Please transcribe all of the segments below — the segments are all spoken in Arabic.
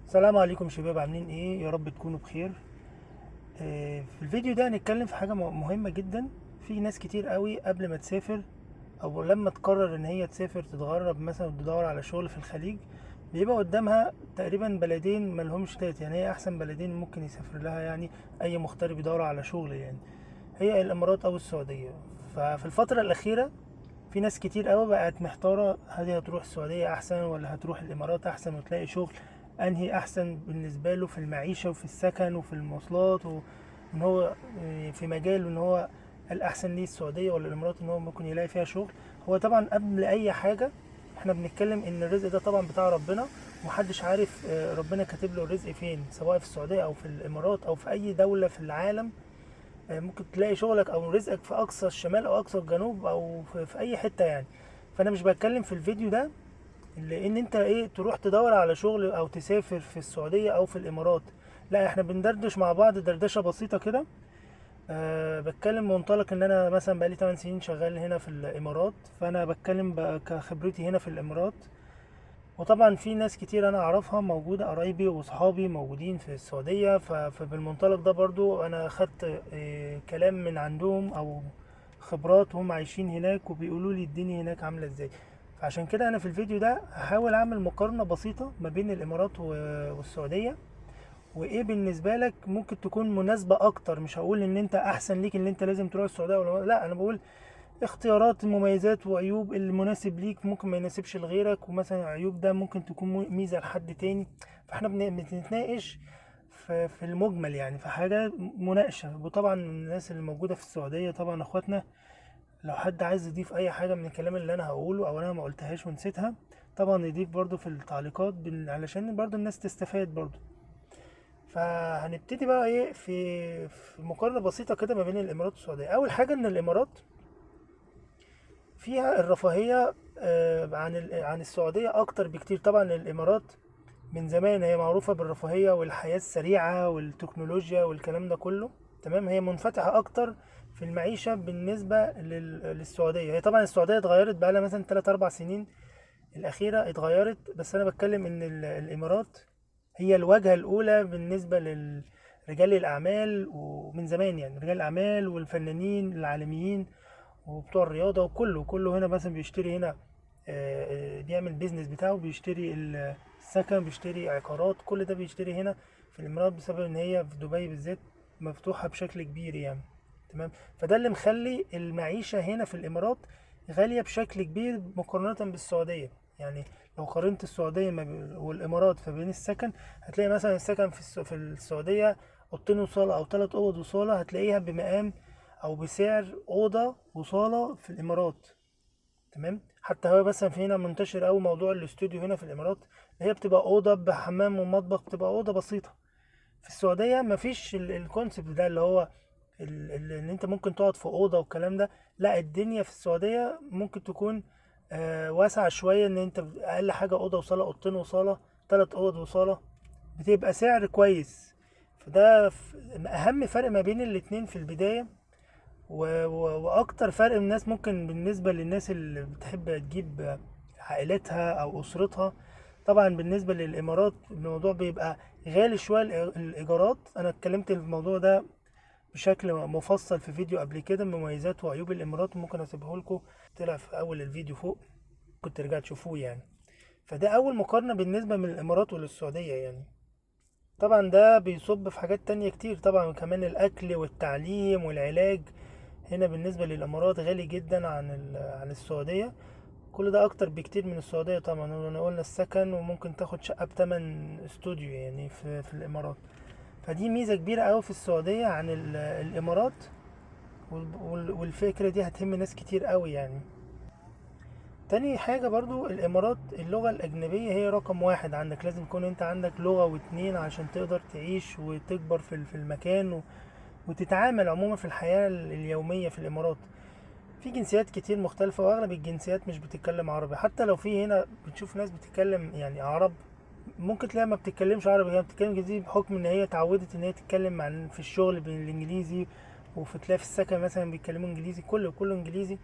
السلام عليكم شباب، عاملين ايه؟ يا رب تكونوا بخير. في الفيديو ده هنتكلم في حاجة مهمة جدا. في ناس كتير قوي قبل ما تسافر او لما تقرر ان هي تسافر تتغرب مثلا وتدور على شغل في الخليج، بيبقى قدامها تقريبا بلدين ملهمش تلات. يعني هي احسن بلدين ممكن يسافر لها، يعني اي مغترب يدور على شغل، يعني هي الامارات او السعودية. ففي الفترة الاخيرة في ناس كتير قوي بقت محتارة، هل هتروح السعودية أحسن ولا هتروح الإمارات أحسن، وتلاقي شغل أنهي أحسن بالنسبة له في المعيشة وفي السكن وفي المواصلات، وإن هو في مجاله إن هو الأحسن ليه السعودية ولا الإمارات إن هو ممكن يلاقي فيها شغل. هو طبعا قبل أي حاجة احنا بنتكلم إن الرزق ده طبعا بتاع ربنا، ومحدش عارف ربنا كاتب له الرزق فين، سواء في السعودية أو في الإمارات أو في أي دولة في العالم. ممكن تلاقي شغلك او رزقك في اقصى الشمال او اقصى الجنوب او في اي حته يعني. فانا مش بتكلم في الفيديو ده لان انت ايه تروح تدور على شغل او تسافر في السعوديه او في الامارات. لا، احنا بندردش مع بعض دردشه بسيطه كده. بتكلم منطلق ان انا مثلا بقالي 8 سنين شغال هنا في الامارات، فانا بتكلم بقى كخبرتي هنا في الامارات. وطبعا في ناس كتير انا اعرفها موجودة، قرايبي واصحابي موجودين في السعودية، فبالمنطلق ده برضو انا خدت كلام من عندهم او خبرات هم عايشين هناك وبيقولوا لي الدنيا هناك عاملة ازاي. فعشان كده انا في الفيديو ده هحاول اعمل مقارنة بسيطة ما بين الامارات والسعودية، وايه بالنسبة لك ممكن تكون مناسبة اكتر. مش هقول ان انت احسن ليك ان انت لازم تروح السعودية ولا لا، انا بقول اختيارات مميزات وعيوب، المناسب ليك ممكن ما يناسبش لغيرك، ومثلا عيوب ده ممكن تكون ميزة لحد تاني. فاحنا بنتناقش في المجمل، يعني في حاجة مناقشة. وطبعا الناس اللي موجودة في السعودية طبعا اخواتنا، لو حد عايز يضيف اي حاجة من الكلام اللي انا هقوله او انا ما قلتهاش ونسيتها، طبعا يضيف برضو في التعليقات علشان برضو الناس تستفاد برضو. فهنبتدي بقى ايه في مقارنة بسيطة كده ما بين الامارات والسعودية. اول حاجة ان الامارات فيها الرفاهية عن السعودية أكتر بكتير. طبعا الإمارات من زمان هي معروفة بالرفاهية والحياة السريعة والتكنولوجيا والكلام ده كله. تمام، هي منفتحة أكتر في المعيشة بالنسبة للسعودية. هي طبعا السعودية اتغيرت بقى لها مثلا 3 4 سنين الأخيرة اتغيرت، بس أنا بتكلم إن الإمارات هي الواجهة الأولى بالنسبة لرجال الأعمال، ومن زمان يعني رجال الأعمال والفنانين العالميين وبتوع الرياضة، وكله هنا مثلا بيشتري هنا، بيعمل بيزنس بتاعه، بيشتري السكن، بيشتري عقارات، كل ده بيشتري هنا في الإمارات بسبب إن هي في دبي بالذات مفتوحة بشكل كبير يعني. تمام، فده اللي مخلي المعيشة هنا في الإمارات غالية بشكل كبير مقارنة بالسعودية. يعني لو قارنت السعودية والإمارات فبين السكن، هتلاقي مثلا السكن في السعودية أوضتين وصالة أو 3 أوض وصالة هتلاقيها بمقام او بسعر اوضه وصاله في الامارات. تمام، حتى هو مثلا في هنا منتشر قوي موضوع الاستوديو هنا في الامارات، اللي هي بتبقى اوضه بحمام ومطبخ، بتبقى اوضه بسيطه. في السعوديه مفيش الكونسيبت ده، اللي هو ان انت ممكن تقعد في اوضه والكلام ده. لا، الدنيا في السعوديه ممكن تكون واسعه شويه، ان انت اقل حاجه اوضه وصاله، اوضتين وصاله، 3 اوض وصاله، بتبقى سعر كويس. فده اهم فرق ما بين الاتنين في البدايه. واكتر فرق الناس ممكن بالنسبة للناس اللي بتحب تجيب عائلتها او اسرتها، طبعا بالنسبة للامارات الموضوع بيبقى غالي شوية. الايجارات انا اتكلمت في الموضوع ده بشكل مفصل في فيديو قبل كده، مميزات وعيوب الامارات، ممكن اسيبه لكم طلع في اول الفيديو فوق، كنت ترجع تشوفوه يعني. فده اول مقارنة بالنسبة من الامارات وللسعودية يعني. طبعا ده بيصب في حاجات تانية كتير، طبعا كمان الاكل والتعليم والعلاج هنا بالنسبة للإمارات غالي جدا عن السعودية. كل ده أكتر بكتير من السعودية. طبعا أنا قلنا السكن، وممكن تاخد شقة بتمن استوديو يعني في الإمارات. فدي ميزة كبيرة أوي في السعودية عن الإمارات. والفكرة دي هتهم ناس كتير أوي يعني. تاني حاجة برضو الإمارات اللغة الأجنبية هي رقم واحد عندك، لازم يكون أنت عندك لغة واتنين عشان تقدر تعيش وتكبر في المكان وتتعامل عموما في الحياة اليومية في الإمارات. في جنسيات كتير مختلفة، وأغلب الجنسيات مش بتتكلم عربي. حتى لو في هنا بتشوف ناس بتتكلم يعني عرب، ممكن تلاقيها ما بتتكلمش عربي، هي بتتكلم انجليزي بحكم ان هي اتعودت ان هي تتكلم في الشغل بالانجليزي، وفي تلاقي في السكن مثلا بيتكلموا انجليزي، كله انجليزي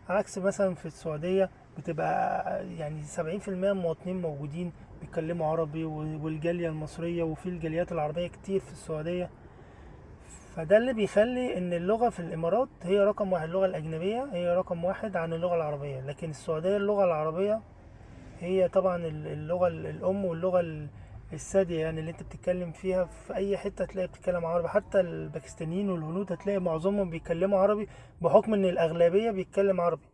عكس مثلا في السعودية بتبقى يعني 70% مواطنين موجودين بيتكلموا عربي، والجالية المصرية، وفي الجاليات العربية كتير في السعودية. فده اللي بيخلي ان اللغة في الامارات هي رقم واحد، اللغة الاجنبية هي رقم واحد عن اللغة العربية. لكن السعودية اللغة العربية هي طبعا اللغة الام، واللغة السادية يعني اللي انت بتتكلم فيها في اي حتة هتلاقي بتتكلم عربي. حتى الباكستانيين والهنود هتلاقي معظمهم بيتكلموا عربي بحكم ان الاغلبية بيتكلم عربي.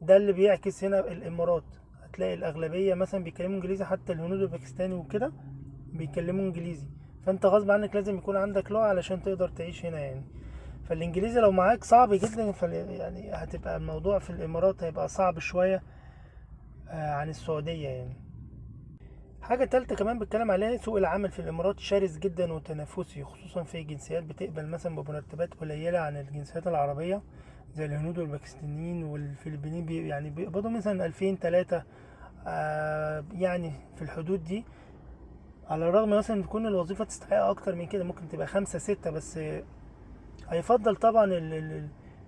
ده اللي بيعكس هنا الامارات، هتلاقي الاغلبية مثلا بيتكلموا انجليزي، حتى الهنود والباكستاني وكده بيتكلموا انجليزي. فانت غصب عنك لازم يكون عندك لغة علشان تقدر تعيش هنا يعني. فالانجليزي لو معاك صعب جدا، يعني هتبقى الموضوع في الامارات هيبقى صعب شوية عن السعودية يعني. حاجة تالتة كمان بتكلم عليها، سوق العمل في الإمارات شرس جدا وتنافسي، خصوصا في جنسيات بتقبل مثلا بمرتبات قليلة عن الجنسيات العربية، زي الهنود والباكستانيين والفلبينيين. يعني بيقبضوا مثلا 2000 3، يعني في الحدود دي. على الرغم مثلا تكون الوظيفة تستحق أكتر من كده، ممكن تبقى 5 6، بس هيفضل طبعا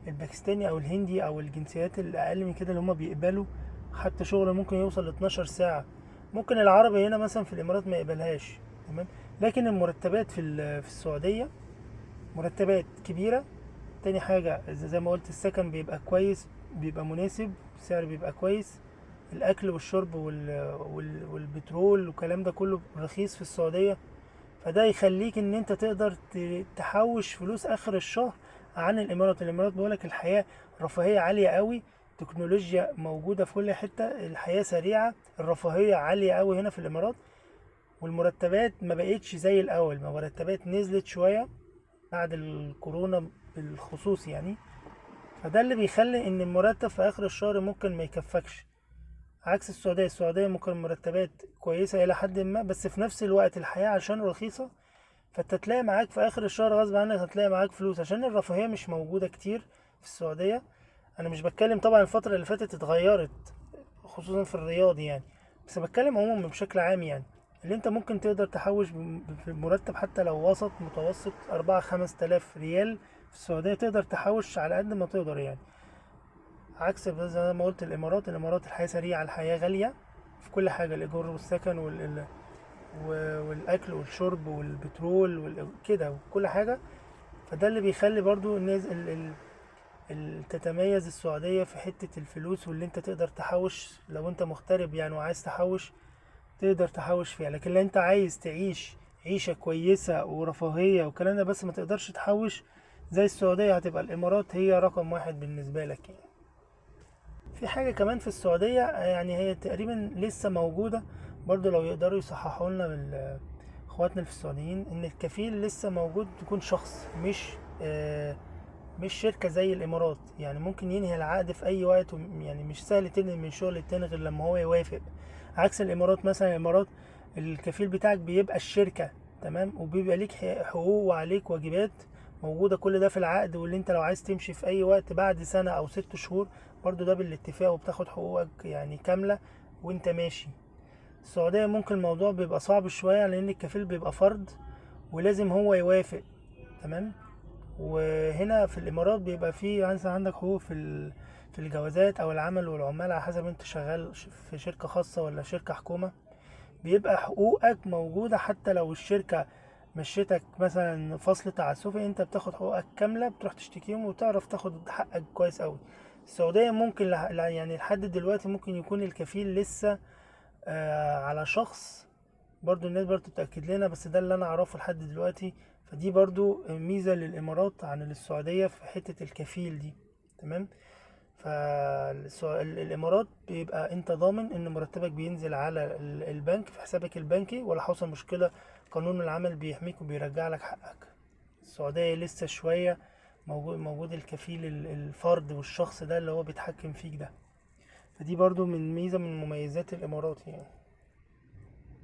الباكستاني أو الهندي أو الجنسيات الأقل من كده اللي هما بيقبلوا حتى شغل ممكن يوصل ل 12 ساعة. ممكن العربي هنا مثلا في الإمارات ما يقبلهاش. تمام. لكن المرتبات في السعودية مرتبات كبيرة. تاني حاجة زي ما قلت، السكن بيبقى كويس، بيبقى مناسب، السعر بيبقى كويس. الأكل والشرب والبترول والكلام ده كله رخيص في السعودية. فده يخليك ان انت تقدر تحوش فلوس اخر الشهر عن الامارات. الامارات بقولك الحياة رفاهية عالية قوي، تكنولوجيا موجودة في كل حتة، الحياة سريعة، الرفاهية عالية قوي هنا في الامارات. والمرتبات ما بقتش زي الاول، المرتبات نزلت شوية بعد الكورونا بالخصوص يعني. فده اللي بيخلي ان المرتب في اخر الشهر ممكن ما يكفكش، عكس السعودية ممكن المرتبات كويسة إلى حد ما، بس في نفس الوقت الحياة عشان رخيصة، فانت تلاقي معاك في اخر الشهر غصب عنك هتلاقي معاك فلوس، عشان الرفاهية مش موجودة كتير في السعودية. انا مش بتكلم طبعا الفترة اللي فاتت اتغيرت خصوصا في الرياض يعني، بس بتكلم عموما بشكل عام يعني. اللي انت ممكن تقدر تحوش في مرتب حتى لو وسط متوسط 4 5 تلاف ريال في السعودية، تقدر تحوش على قد ما تقدر يعني. عكس زي ما قلت الامارات الحياة سريعة، الحياة غالية في كل حاجة، الايجار والسكن والاكل والشرب والبترول وكده وكل حاجة. فده اللي بيخلي برضو الناس تتميز السعودية في حتة الفلوس، واللي انت تقدر تحوش لو انت مغترب يعني وعايز تحوش تقدر تحوش فيها. لكن لو انت عايز تعيش عيشة كويسة ورفاهية والكلام ده بس ما تقدرش تحوش زي السعودية، هتبقى الامارات هي رقم واحد بالنسبة لك يعني. في حاجة كمان في السعودية يعني هي تقريبا لسه موجودة برضو، لو يقدروا يصححوا لنا اخواتنا اللي في السعوديين، ان الكفيل لسه موجود، تكون شخص مش شركة زي الامارات. يعني ممكن ينهي العقد في اي وقت، يعني مش سهل تنهي من شغل التاني غير لما هو يوافق. عكس الامارات، مثلا الامارات الكفيل بتاعك بيبقى الشركة، تمام، وبيبقى ليك حقوق وعليك واجبات موجودة، كل ده في العقد. واللي انت لو عايز تمشي في اي وقت بعد سنة او 6 شهور برضو ده بالاتفاق، وبتاخد حقوقك يعني كاملة وانت ماشي. السعودية ممكن الموضوع بيبقى صعب شوية لان الكفيل بيبقى فرد ولازم هو يوافق. تمام. وهنا في الامارات بيبقى فيه مثلا عندك حقوق في الجوازات او العمل والعمال، على حسب انت شغال في شركة خاصة ولا شركة حكومة. بيبقى حقوقك موجودة حتى لو الشركة مشيتك مثلا فصل تعسفي، انت بتاخد حقوقك كاملة، بتروح تشتكيهم وتعرف تاخد حقك كويس قوي. السعودية ممكن يعني لحد دلوقتي ممكن يكون الكفيل لسه على شخص. برضو الناس برضو بتأكد لنا، بس ده اللي انا اعرفه لحد دلوقتي. فدي برضو ميزة للامارات عن السعودية في حتة الكفيل دي. تمام. فالامارات بيبقى انت ضامن ان مرتبك بينزل على البنك في حسابك البنكي، ولا حصل مشكلة قانون العمل بيحميك وبيرجع لك حقك. السعودية لسه شوية موجود الكفيل الفرد والشخص ده اللي هو بيتحكم فيك ده. فدي برضو من ميزة من مميزات الامارات يعني.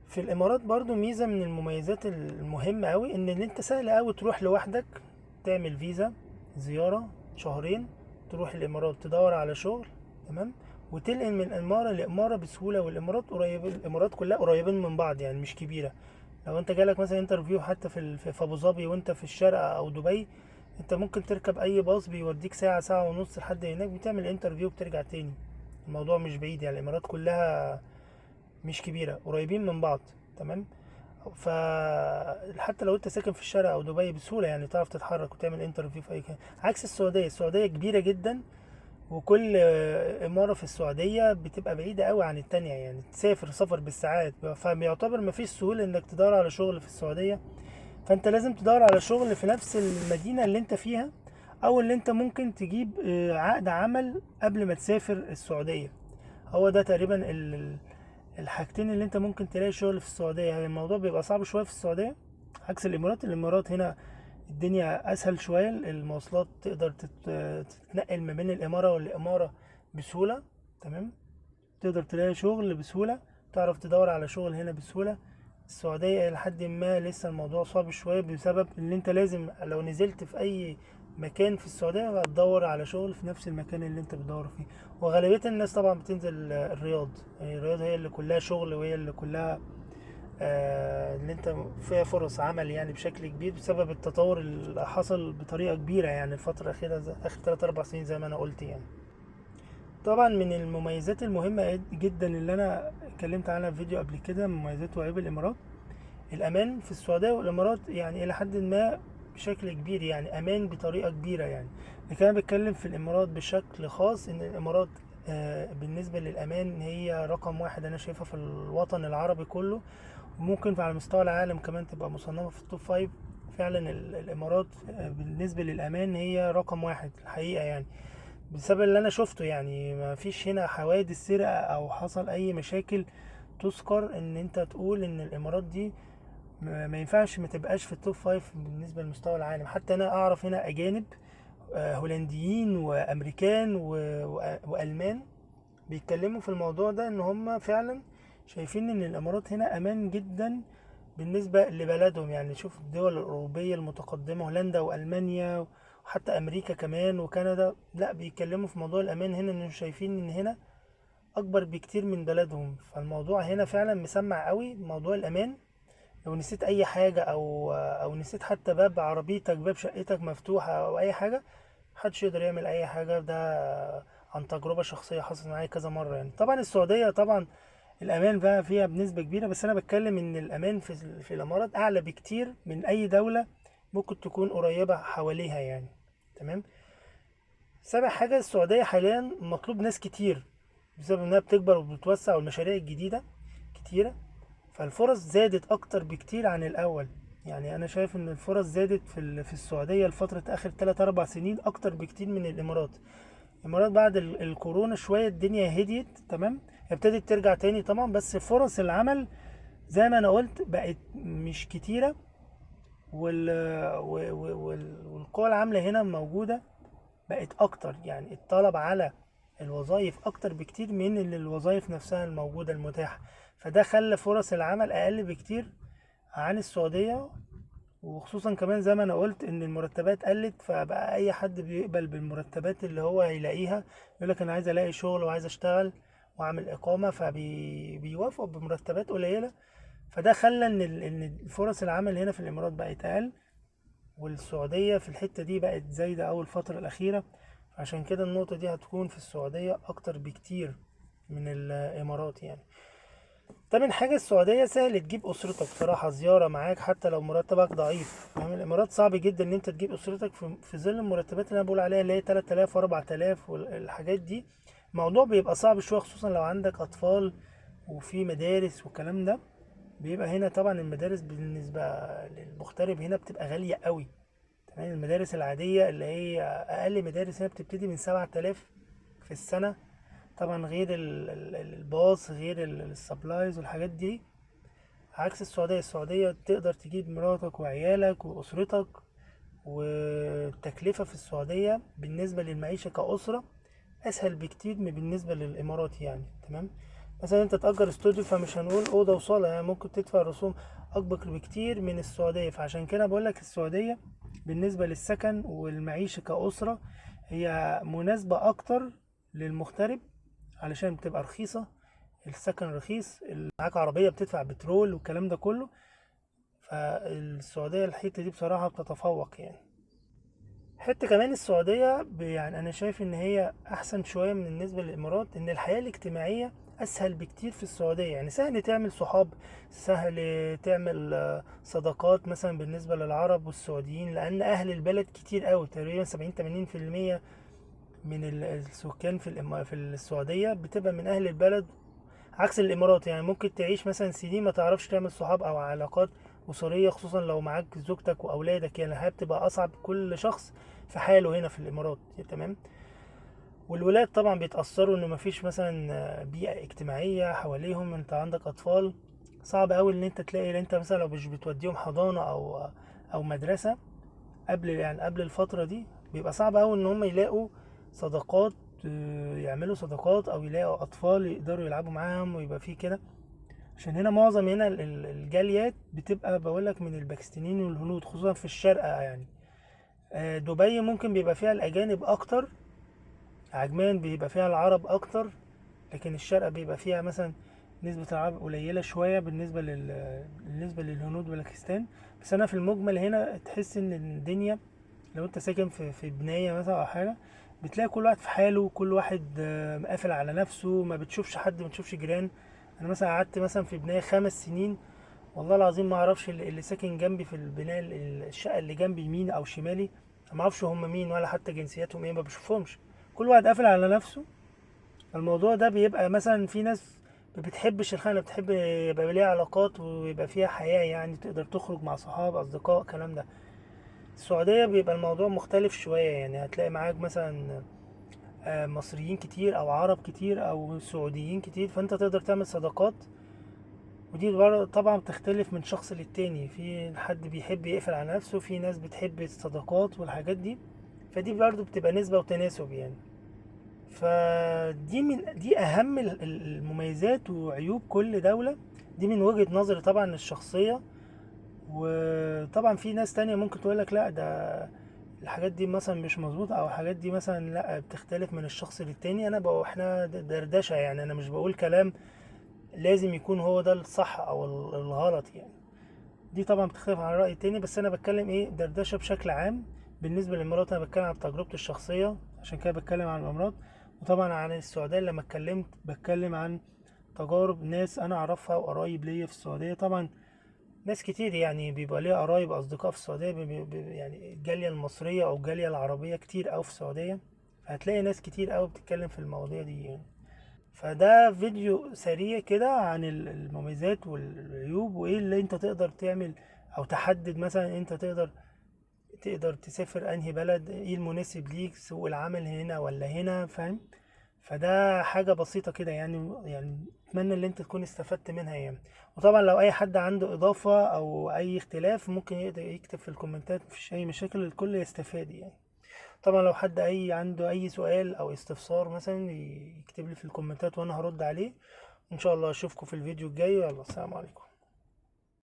في الامارات برضو ميزة من المميزات المهمة قوي، ان انت سهل قوي تروح لوحدك، تعمل فيزا زيارة شهرين، تروح الامارات تدور على شغل، تمام، وتنقل من امارة لامارة بسهولة. والامارات قريبة، الامارات كلها قريبين من بعض يعني مش كبيرة. لو انت جالك مثلا انترفيو حتى في ابو ظبي وانت في الشارقة او دبي، انت ممكن تركب اي باص بيوديك ساعة ساعة ونص لحد هناك، بتعمل انترفيو وبترجع تاني. الموضوع مش بعيد يعني، الامارات كلها مش كبيرة، قريبين من بعض. تمام. ف حتى لو انت ساكن في الشارع او دبي بسهولة يعني تعرف تتحرك وتعمل انترفيو في اي مكان، عكس السعودية. السعودية كبيرة جدا، وكل إمارة في السعودية بتبقى بعيدة قوي عن التانية، يعني تسافر سفر بالساعات، فيعتبر مفيش سهولة انك تدور على شغل في السعودية. فانت لازم تدور على شغل في نفس المدينة اللي انت فيها، او اللي انت ممكن تجيب عقد عمل قبل ما تسافر السعودية. هو ده تقريبا الحاجتين اللي انت ممكن تلاقي شغل في السعودية. يعني الموضوع بيبقى صعب شوية في السعودية عكس الامارات. الامارات هنا الدنيا اسهل شوية، المواصلات تقدر تتنقل ما بين الامارة والامارة بسهولة. تمام. تقدر تلاقي شغل بسهولة، تعرف تدور على شغل هنا بسهولة. السعودية لحد ما لسه الموضوع صعب شوية، بسبب ان انت لازم لو نزلت في اي مكان في السعودية هتدور على شغل في نفس المكان اللي انت بتدور فيه. وغالبية الناس طبعا بتنزل الرياض. يعني الرياض هي اللي كلها شغل، وهي اللي كلها اللي انت فيها فرص عمل يعني بشكل كبير، بسبب التطور اللي حصل بطريقة كبيرة يعني الفترة الأخيرة، آخر 3 4 سنين زي ما أنا قلت يعني. طبعا من المميزات المهمة جدا اللي انا اتكلمت عنها في فيديو قبل كده، مميزات وعيوب الامارات. الامان في السعودية والامارات يعني الى حد ما بشكل كبير، يعني امان بطريقة كبيرة يعني. لكن انا بتكلم في الامارات بشكل خاص، ان الامارات بالنسبة للامان هي رقم واحد انا شايفها في الوطن العربي كله، وممكن على مستوى العالم كمان تبقى مصنفة في التوب فايف. فعلا الامارات بالنسبة للامان هي رقم واحد الحقيقة يعني، بسبب اللي انا شفته. يعني ما فيش هنا حوادث سرقة او حصل اي مشاكل تذكر ان انت تقول ان الامارات دي ما ينفعش ما تبقاش في التوب فايف بالنسبة لمستوى العالم. حتى انا اعرف هنا اجانب هولنديين وامريكان والمان بيتكلموا في الموضوع ده، ان هم فعلا شايفين ان الامارات هنا امان جدا بالنسبة لبلدهم. يعني شوف الدول الأوروبية المتقدمة، هولندا وألمانيا وحتى أمريكا كمان وكندا، لا بيتكلموا في موضوع الأمان هنا، إنهم شايفين إن هنا أكبر بكتير من بلدهم. فالموضوع هنا فعلا مسمع قوي موضوع الأمان. لو نسيت أي حاجة أو نسيت حتى باب عربيتك، باب شقتك مفتوحة أو أي حاجة، محدش يقدر يعمل أي حاجة. ده عن تجربة شخصية حصلت معايا كذا مرة يعني. طبعا السعودية طبعا الامان بقى فيها بنسبه كبيره، بس انا بتكلم ان الامان في الامارات اعلى بكتير من اي دوله ممكن تكون قريبه حواليها يعني. تمام. سابع حاجه، السعوديه حاليا مطلوب ناس كتير بسبب انها بتكبر وبتتوسع والمشاريع الجديده كتيره، فالفرص زادت اكتر بكتير عن الاول. يعني انا شايف ان الفرص زادت في السعوديه لفتره اخر 3 4 سنين اكتر بكتير من الامارات. الامارات بعد الكورونا شويه الدنيا هديت. تمام. ابتدت ترجع تاني طبعا، بس فرص العمل زي ما انا قلت بقت مش كتيرة. وال... والقوى العاملة هنا موجودة بقت اكتر، يعني الطلب على الوظائف اكتر بكتير من الوظائف نفسها الموجودة المتاحة. فده خلى فرص العمل اقل بكتير عن السعودية. وخصوصا كمان زي ما انا قلت ان المرتبات قلت، فبقى اي حد بيقبل بالمرتبات اللي هو هيلاقيها. يقول لك انا عايز الاقي شغل وعايز اشتغل واعمل اقامة، فبيوافقوا بمرتبات قليلة. فده خلى ان فرص العمل هنا في الامارات بقت اقل، والسعوديه في الحته دي بقت زايده اول الفتره الاخيره. عشان كده النقطه دي هتكون في السعوديه اكتر بكتير من الامارات يعني. تامن حاجه، السعوديه سهل تجيب اسرتك صراحه زياره معاك حتى لو مرتبك ضعيف. فاهم؟ الامارات صعب جدا ان انت تجيب اسرتك في ظل المرتبات اللي انا بقول عليها اللي هي 3000 و4000 والحاجات دي. الموضوع بيبقى صعب شويه خصوصا لو عندك اطفال وفي مدارس والكلام ده. بيبقى هنا طبعا المدارس بالنسبة للمغترب هنا بتبقى غالية قوي. تمام. المدارس العادية اللي هي أقل مدارس هنا بتبتدي من 7000 في السنة. طبعا غير الباص، غير السبلايز والحاجات دي. عكس السعودية، السعودية تقدر تجيب مراتك وعيالك وأسرتك، والتكلفة في السعودية بالنسبة للمعيشة كأسرة أسهل بكتير من بالنسبة للإمارات يعني. تمام. مثلا انت تأجر استوديو، فمش هنقول أوضة وصالة، يعني ممكن تدفع رسوم أكبر بكتير من السعودية. فعشان كده بقولك السعودية بالنسبة للسكن والمعيشة كأسرة هي مناسبة أكتر للمغترب، علشان بتبقى رخيصة. السكن رخيص، معاك عربية بتدفع بترول والكلام ده كله. فالسعودية الحتة دي بصراحة بتتفوق يعني. حتى كمان السعودية يعني أنا شايف إن هي أحسن شوية من بالنسبة للإمارات، إن الحياة الاجتماعية أسهل بكتير في السعودية. يعني سهل تعمل صحاب، سهل تعمل صداقات مثلا بالنسبة للعرب والسعوديين، لأن أهل البلد كتير أوي، تقريبا 70-80% من السكان في السعودية بتبقى من أهل البلد. عكس الإمارات، يعني ممكن تعيش مثلا سنين ما تعرفش تعمل صحاب أو علاقات أسرية، خصوصا لو معاك زوجتك وأولادك. يعني الحياة بتبقى أصعب، كل شخص في حاله هنا في الإمارات. تمام. والولاد طبعا بيتأثروا إن مفيش مثلا بيئة اجتماعية حواليهم. أنت عندك أطفال، صعب أوي إن أنت تلاقي، أنت مثلا لو مش بتوديهم حضانة أو مدرسة قبل الفترة دي، بيبقى صعب أوي إن هم يلاقوا صداقات، يعملوا صداقات أو يلاقوا أطفال يقدروا يلعبوا معاهم ويبقى فيه كده. عشان هنا معظم هنا الجاليات بتبقى بقولك من الباكستينيين والهنود، خصوصا في الشارقة يعني. دبي ممكن بيبقى فيها الأجانب أكتر، عجمان بيبقى فيها العرب أكتر، لكن الشارقة بيبقى فيها مثلا نسبة العرب قليلة شوية بالنسبة للهنود وباكستان. بس أنا في المجمل هنا تحس إن الدنيا، لو أنت ساكن في بناية مثلا أو حاجة، بتلاقي كل واحد في حاله، كل واحد قافل على نفسه، ما بتشوفش حد، ما بتشوفش جيران. أنا مثلا قعدت مثلا في بناية 5 سنين، والله العظيم ما اعرفش اللي ساكن جنبي في البناء، الشقه اللي جنبي يمين او شمالي، ما اعرفش هم مين ولا حتى جنسياتهم ايه، ما بشوفهمش. كل واحد قافل على نفسه. الموضوع ده بيبقى مثلا في ناس ما بتحبش الخانه، بتحب يبقى ليها علاقات ويبقى فيها حياه، يعني تقدر تخرج مع صحاب اصدقاء الكلام ده. السعوديه بيبقى الموضوع مختلف شويه، يعني هتلاقي معاك مثلا مصريين كتير او عرب كتير او سعوديين كتير، فانت تقدر تعمل صداقات. ودي طبعا بتختلف من شخص للتاني، في حد بيحب يقفل على نفسه، في ناس بتحب الصداقات والحاجات دي. فدي برضو بتبقى نسبة وتناسب يعني. دي أهم المميزات وعيوب كل دولة. دي من وجهة نظري طبعا الشخصية. وطبعا في ناس تانية ممكن تقولك لا، ده الحاجات دي مثلا مش مظبوطة، أو الحاجات دي مثلا لا، بتختلف من الشخص للتاني. أنا بقى احنا دردشة يعني، أنا مش بقول كلام لازم يكون هو ده الصح أو الغلط يعني. دي طبعا بتختلف عن رأي تاني، بس انا بتكلم ايه دردشة بشكل عام. بالنسبة للامارات انا بتكلم عن تجربتي الشخصية، عشان كده بتكلم عن الامارات. وطبعا عن السعودية لما اتكلمت بتكلم عن تجارب ناس انا اعرفها وقرايب ليا في السعودية. طبعا ناس كتير يعني بيبقى ليا قرايب اصدقاء في السعودية، يعني الجالية المصرية او الجالية العربية كتير اوي في السعودية. فهتلاقي ناس كتير اوي بتتكلم في المواضيع دي يعني. فده فيديو سريع كده عن المميزات والعيوب، وايه اللي انت تقدر تعمل، او تحدد مثلا انت تقدر تسافر انهي بلد، ايه المناسب ليك، سوق العمل هنا ولا هنا، فاهم؟ فده حاجة بسيطة كده يعني اتمنى ان انت تكون استفدت منها يعني. وطبعا لو اي حد عنده اضافة او اي اختلاف ممكن يقدر يكتب في الكومنتات، مفيش اي مشاكل، الكل يستفاد يعني. طبعا لو حد عنده اي سؤال او استفسار مثلا يكتب لي في الكومنتات وانا هرد عليه. ان شاء الله اشوفكم في الفيديو الجاي. يلا، السلام عليكم.